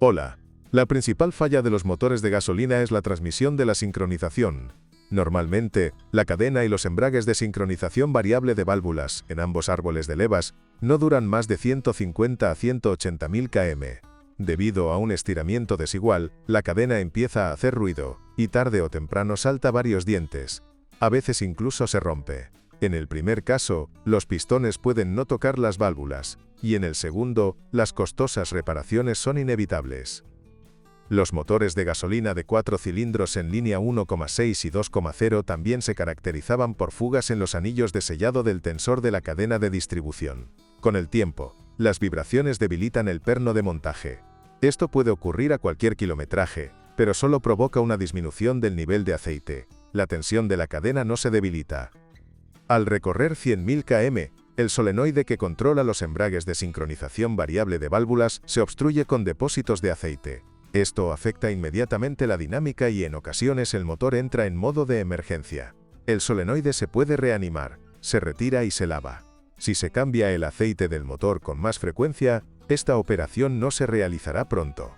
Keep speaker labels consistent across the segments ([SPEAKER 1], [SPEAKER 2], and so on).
[SPEAKER 1] Hola. La principal falla de los motores de gasolina es la transmisión de la sincronización. Normalmente, la cadena y los embragues de sincronización variable de válvulas, en ambos árboles de levas, no duran más de 150 a 180.000 km. Debido a un estiramiento desigual, la cadena empieza a hacer ruido, y tarde o temprano salta varios dientes. A veces incluso se rompe. En el primer caso, los pistones pueden no tocar las válvulas, y en el segundo, las costosas reparaciones son inevitables. Los motores de gasolina de 4 cilindros en línea 1,6 y 2,0 también se caracterizaban por fugas en los anillos de sellado del tensor de la cadena de distribución. Con el tiempo, las vibraciones debilitan el perno de montaje. Esto puede ocurrir a cualquier kilometraje, pero solo provoca una disminución del nivel de aceite. La tensión de la cadena no se debilita. Al recorrer 100.000 km, el solenoide que controla los embragues de sincronización variable de válvulas se obstruye con depósitos de aceite. Esto afecta inmediatamente la dinámica y en ocasiones el motor entra en modo de emergencia. El solenoide se puede reanimar, se retira y se lava. Si se cambia el aceite del motor con más frecuencia, esta operación no se realizará pronto.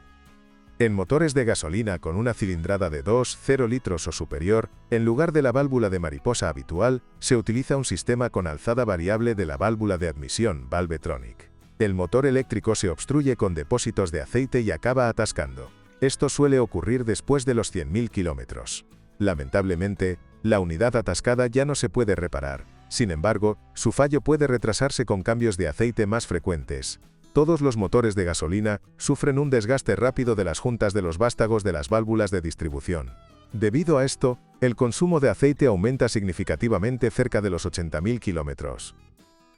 [SPEAKER 1] En motores de gasolina con una cilindrada de 2,0 litros o superior, en lugar de la válvula de mariposa habitual, se utiliza un sistema con alzada variable de la válvula de admisión, Valvetronic. El motor eléctrico se obstruye con depósitos de aceite y acaba atascando. Esto suele ocurrir después de los 100.000 kilómetros. Lamentablemente, la unidad atascada ya no se puede reparar. Sin embargo, su fallo puede retrasarse con cambios de aceite más frecuentes. Todos los motores de gasolina sufren un desgaste rápido de las juntas de los vástagos de las válvulas de distribución. Debido a esto, el consumo de aceite aumenta significativamente cerca de los 80.000 kilómetros.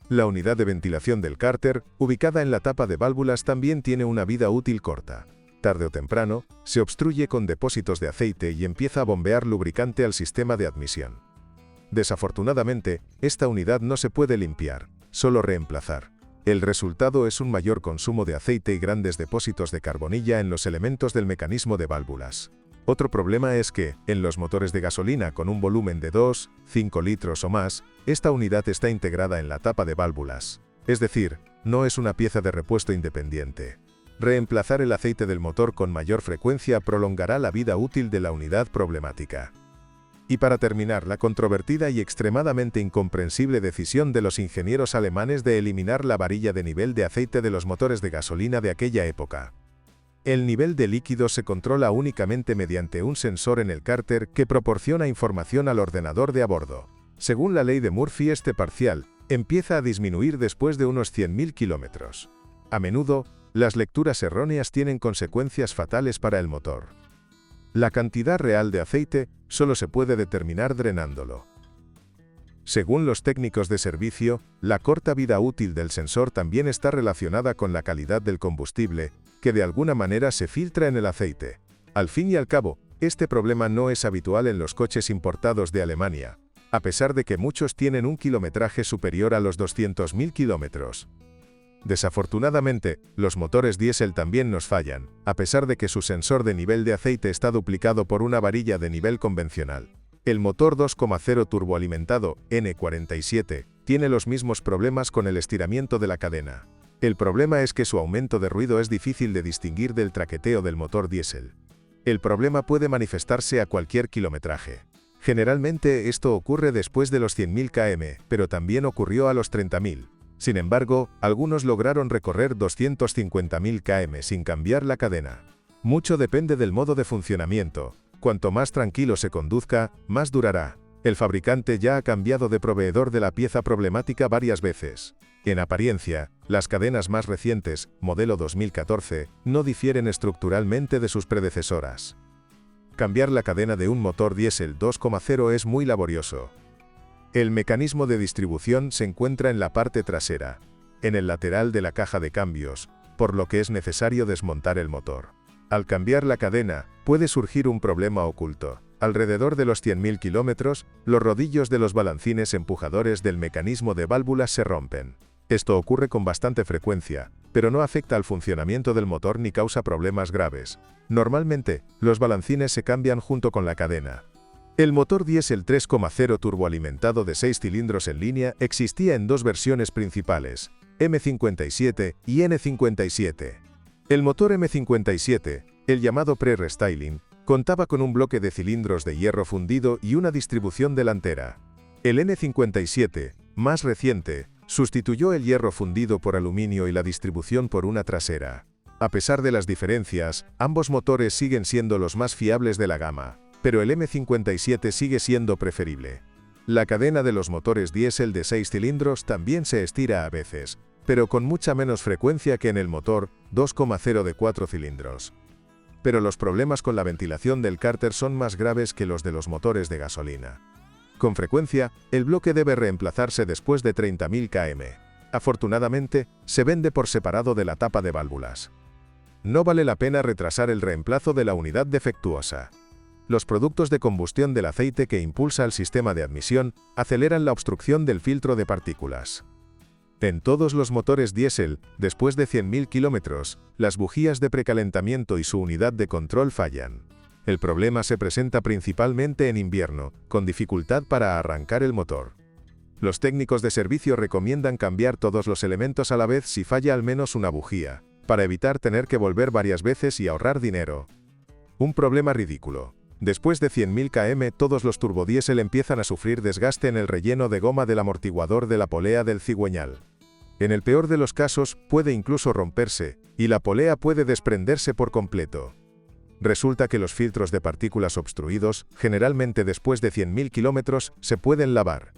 [SPEAKER 1] La unidad de ventilación del cárter, ubicada en la tapa de válvulas, también tiene una vida útil corta. Tarde o temprano, se obstruye con depósitos de aceite y empieza a bombear lubricante al sistema de admisión. Desafortunadamente, esta unidad no se puede limpiar, solo reemplazar. El resultado es un mayor consumo de aceite y grandes depósitos de carbonilla en los elementos del mecanismo de válvulas. Otro problema es que, en los motores de gasolina con un volumen de 2,5 litros o más, esta unidad está integrada en la tapa de válvulas. Es decir, no es una pieza de repuesto independiente. Reemplazar el aceite del motor con mayor frecuencia prolongará la vida útil de la unidad problemática. Y para terminar, la controvertida y extremadamente incomprensible decisión de los ingenieros alemanes de eliminar la varilla de nivel de aceite de los motores de gasolina de aquella época. El nivel de líquido se controla únicamente mediante un sensor en el cárter que proporciona información al ordenador de a bordo. Según la ley de Murphy, este parcial empieza a disminuir después de unos 100.000 kilómetros. A menudo, las lecturas erróneas tienen consecuencias fatales para el motor. La cantidad real de aceite solo se puede determinar drenándolo. Según los técnicos de servicio, la corta vida útil del sensor también está relacionada con la calidad del combustible, que de alguna manera se filtra en el aceite. Al fin y al cabo, este problema no es habitual en los coches importados de Alemania, a pesar de que muchos tienen un kilometraje superior a los 200.000 kilómetros. Desafortunadamente, los motores diésel también nos fallan, a pesar de que su sensor de nivel de aceite está duplicado por una varilla de nivel convencional. El motor 2,0 turboalimentado, N47, tiene los mismos problemas con el estiramiento de la cadena. El problema es que su aumento de ruido es difícil de distinguir del traqueteo del motor diésel. El problema puede manifestarse a cualquier kilometraje. Generalmente esto ocurre después de los 100.000 km, pero también ocurrió a los 30.000. Sin embargo, algunos lograron recorrer 250.000 km sin cambiar la cadena. Mucho depende del modo de funcionamiento. Cuanto más tranquilo se conduzca, más durará. El fabricante ya ha cambiado de proveedor de la pieza problemática varias veces. En apariencia, las cadenas más recientes, modelo 2014, no difieren estructuralmente de sus predecesoras. Cambiar la cadena de un motor diésel 2,0 es muy laborioso. El mecanismo de distribución se encuentra en la parte trasera, en el lateral de la caja de cambios, por lo que es necesario desmontar el motor. Al cambiar la cadena, puede surgir un problema oculto. Alrededor de los 100.000 kilómetros, los rodillos de los balancines empujadores del mecanismo de válvulas se rompen. Esto ocurre con bastante frecuencia, pero no afecta al funcionamiento del motor ni causa problemas graves. Normalmente, los balancines se cambian junto con la cadena. El motor diésel 3,0 turboalimentado de 6 cilindros en línea existía en dos versiones principales, M57 y N57. El motor M57, el llamado pre-restyling, contaba con un bloque de cilindros de hierro fundido y una distribución delantera. El N57, más reciente, sustituyó el hierro fundido por aluminio y la distribución por una trasera. A pesar de las diferencias, ambos motores siguen siendo los más fiables de la gama, pero el M57 sigue siendo preferible. La cadena de los motores diésel de 6 cilindros también se estira a veces, pero con mucha menos frecuencia que en el motor 2,0 de 4 cilindros. Pero los problemas con la ventilación del cárter son más graves que los de los motores de gasolina. Con frecuencia, el bloque debe reemplazarse después de 30.000 km. Afortunadamente, se vende por separado de la tapa de válvulas. No vale la pena retrasar el reemplazo de la unidad defectuosa. Los productos de combustión del aceite que impulsa el sistema de admisión aceleran la obstrucción del filtro de partículas. En todos los motores diésel, después de 100.000 km, las bujías de precalentamiento y su unidad de control fallan. El problema se presenta principalmente en invierno, con dificultad para arrancar el motor. Los técnicos de servicio recomiendan cambiar todos los elementos a la vez si falla al menos una bujía, para evitar tener que volver varias veces y ahorrar dinero. Un problema ridículo. Después de 100.000 km, todos los turbodiesel empiezan a sufrir desgaste en el relleno de goma del amortiguador de la polea del cigüeñal. En el peor de los casos, puede incluso romperse, y la polea puede desprenderse por completo. Resulta que los filtros de partículas obstruidos, generalmente después de 100.000 km, se pueden lavar.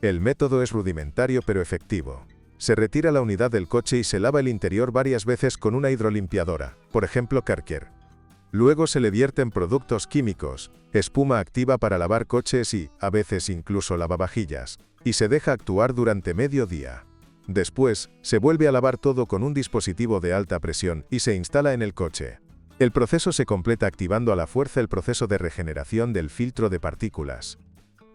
[SPEAKER 1] El método es rudimentario pero efectivo. Se retira la unidad del coche y se lava el interior varias veces con una hidrolimpiadora, por ejemplo Karcher. Luego se le vierten productos químicos, espuma activa para lavar coches y, a veces incluso lavavajillas, y se deja actuar durante medio día. Después, se vuelve a lavar todo con un dispositivo de alta presión y se instala en el coche. El proceso se completa activando a la fuerza el proceso de regeneración del filtro de partículas.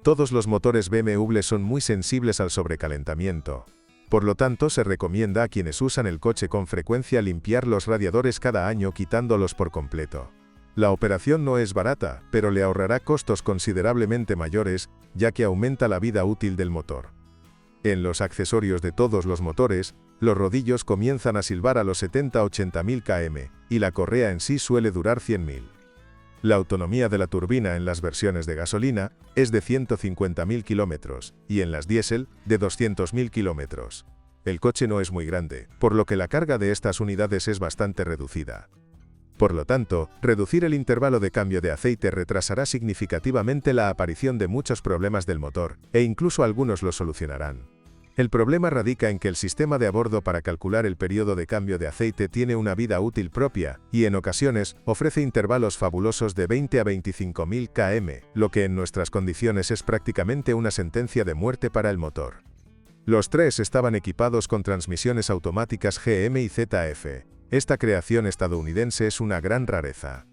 [SPEAKER 1] Todos los motores BMW son muy sensibles al sobrecalentamiento. Por lo tanto, se recomienda a quienes usan el coche con frecuencia limpiar los radiadores cada año quitándolos por completo. La operación no es barata, pero le ahorrará costos considerablemente mayores, ya que aumenta la vida útil del motor. En los accesorios de todos los motores, los rodillos comienzan a silbar a los 70-80.000 km, y la correa en sí suele durar 100.000. La autonomía de la turbina en las versiones de gasolina es de 150.000 km, y en las diésel, de 200.000 km. El coche no es muy grande, por lo que la carga de estas unidades es bastante reducida. Por lo tanto, reducir el intervalo de cambio de aceite retrasará significativamente la aparición de muchos problemas del motor, e incluso algunos los solucionarán. El problema radica en que el sistema de a bordo para calcular el periodo de cambio de aceite tiene una vida útil propia, y en ocasiones, ofrece intervalos fabulosos de 20 a 25.000 km, lo que en nuestras condiciones es prácticamente una sentencia de muerte para el motor. Los tres estaban equipados con transmisiones automáticas GM y ZF. Esta creación estadounidense es una gran rareza.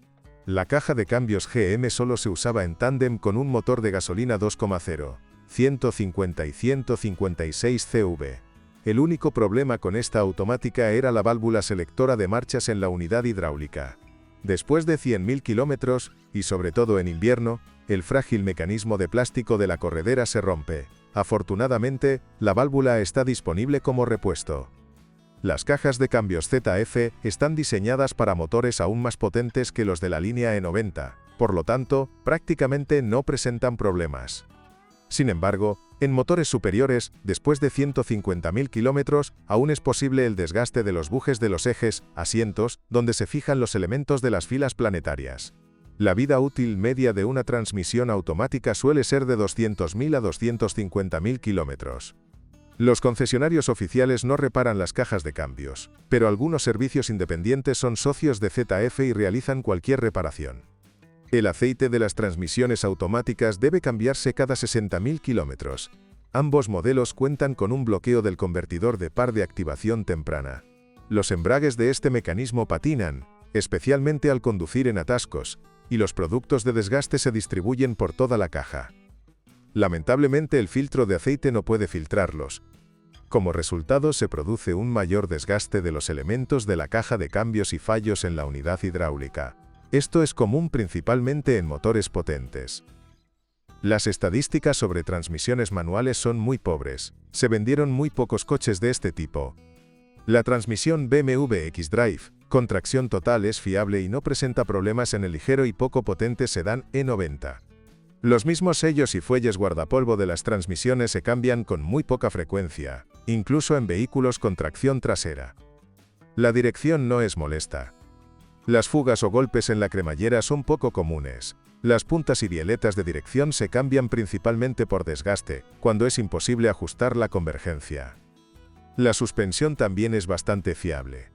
[SPEAKER 1] La caja de cambios GM solo se usaba en tándem con un motor de gasolina 2,0. 150 y 156 CV. El único problema con esta automática era la válvula selectora de marchas en la unidad hidráulica. Después de 100.000 km, y sobre todo en invierno, el frágil mecanismo de plástico de la corredera se rompe. Afortunadamente, la válvula está disponible como repuesto. Las cajas de cambios ZF están diseñadas para motores aún más potentes que los de la línea E90, por lo tanto, prácticamente no presentan problemas. Sin embargo, en motores superiores, después de 150.000 km, aún es posible el desgaste de los bujes de los ejes, asientos, donde se fijan los elementos de las filas planetarias. La vida útil media de una transmisión automática suele ser de 200.000 a 250.000 km. Los concesionarios oficiales no reparan las cajas de cambios, pero algunos servicios independientes son socios de ZF y realizan cualquier reparación. El aceite de las transmisiones automáticas debe cambiarse cada 60.000 km. Ambos modelos cuentan con un bloqueo del convertidor de par de activación temprana. Los embragues de este mecanismo patinan, especialmente al conducir en atascos, y los productos de desgaste se distribuyen por toda la caja. Lamentablemente el filtro de aceite no puede filtrarlos. Como resultado se produce un mayor desgaste de los elementos de la caja de cambios y fallos en la unidad hidráulica. Esto es común principalmente en motores potentes. Las estadísticas sobre transmisiones manuales son muy pobres. Se vendieron muy pocos coches de este tipo. La transmisión BMW X-Drive, Con tracción total es fiable y no presenta problemas en el ligero y poco potente sedán E90. Los mismos sellos y fuelles guardapolvo de las transmisiones se cambian con muy poca frecuencia, incluso en vehículos con tracción trasera. La dirección no es molesta. Las fugas o golpes en la cremallera son poco comunes. Las puntas y bieletas de dirección se cambian principalmente por desgaste, cuando es imposible ajustar la convergencia. La suspensión también es bastante fiable.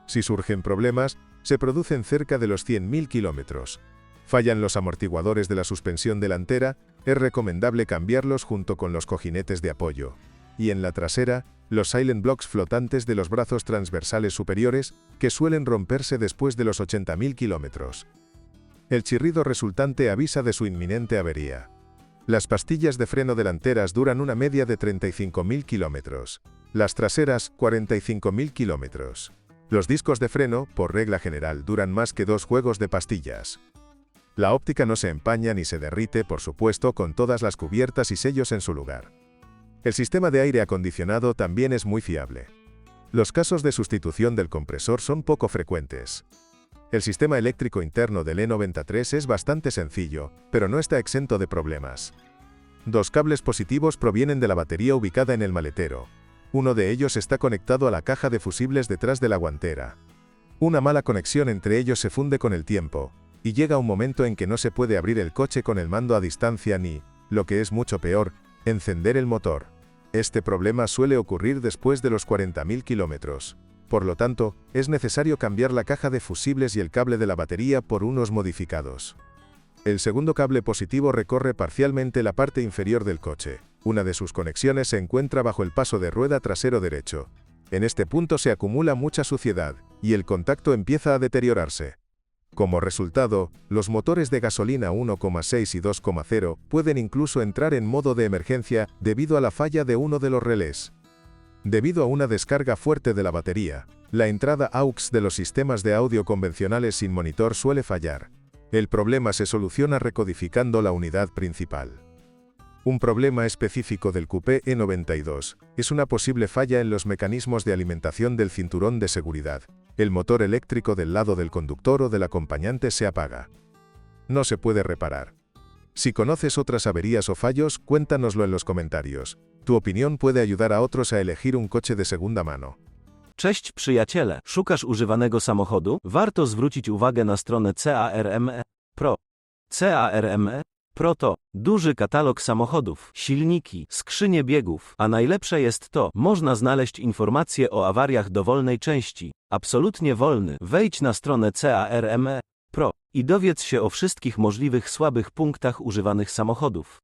[SPEAKER 1] Si surgen problemas, se producen cerca de los 100.000 kilómetros. Fallan los amortiguadores de la suspensión delantera, es recomendable cambiarlos junto con los cojinetes de apoyo. Y en la trasera, los silent blocks flotantes de los brazos transversales superiores, que suelen romperse después de los 80.000 kilómetros. El chirrido resultante avisa de su inminente avería. Las pastillas de freno delanteras duran una media de 35.000 kilómetros. Las traseras, 45.000 kilómetros. Los discos de freno, por regla general, duran más que 2 juegos de pastillas. La óptica no se empaña ni se derrite, por supuesto, con todas las cubiertas y sellos en su lugar. El sistema de aire acondicionado también es muy fiable. Los casos de sustitución del compresor son poco frecuentes. El sistema eléctrico interno del E93 es bastante sencillo, pero no está exento de problemas. 2 cables positivos provienen de la batería ubicada en el maletero. Uno de ellos está conectado a la caja de fusibles detrás de la guantera. Una mala conexión entre ellos se funde con el tiempo, y llega un momento en que no se puede abrir el coche con el mando a distancia ni, lo que es mucho peor, encender el motor. Este problema suele ocurrir después de los 40.000 kilómetros. Por lo tanto, es necesario cambiar la caja de fusibles y el cable de la batería por unos modificados. El segundo cable positivo recorre parcialmente la parte inferior del coche. Una de sus conexiones se encuentra bajo el paso de rueda trasero derecho. En este punto se acumula mucha suciedad, y el contacto empieza a deteriorarse. Como resultado, los motores de gasolina 1,6 y 2,0 pueden incluso entrar en modo de emergencia debido a la falla de uno de los relés. Debido a una descarga fuerte de la batería, la entrada AUX de los sistemas de audio convencionales sin monitor suele fallar. El problema se soluciona recodificando la unidad principal. Un problema específico del Coupé E92 es una posible falla en los mecanismos de alimentación del cinturón de seguridad. El motor eléctrico del lado del conductor o del acompañante se apaga. No se puede reparar. Si conoces otras averías o fallos, cuéntanoslo en los comentarios. Tu opinión puede ayudar a otros a elegir un coche de segunda mano.
[SPEAKER 2] Cześć przyjaciele, szukasz używanego samochodu? Warto zwrócić uwagę na stronę CARME Pro. CARME Pro to duży katalog samochodów, silniki, skrzynie biegów, a najlepsze jest to, można znaleźć informacje o awariach dowolnej części, absolutnie wolny. Wejdź na stronę CARME Pro i dowiedz się o wszystkich możliwych słabych punktach używanych samochodów.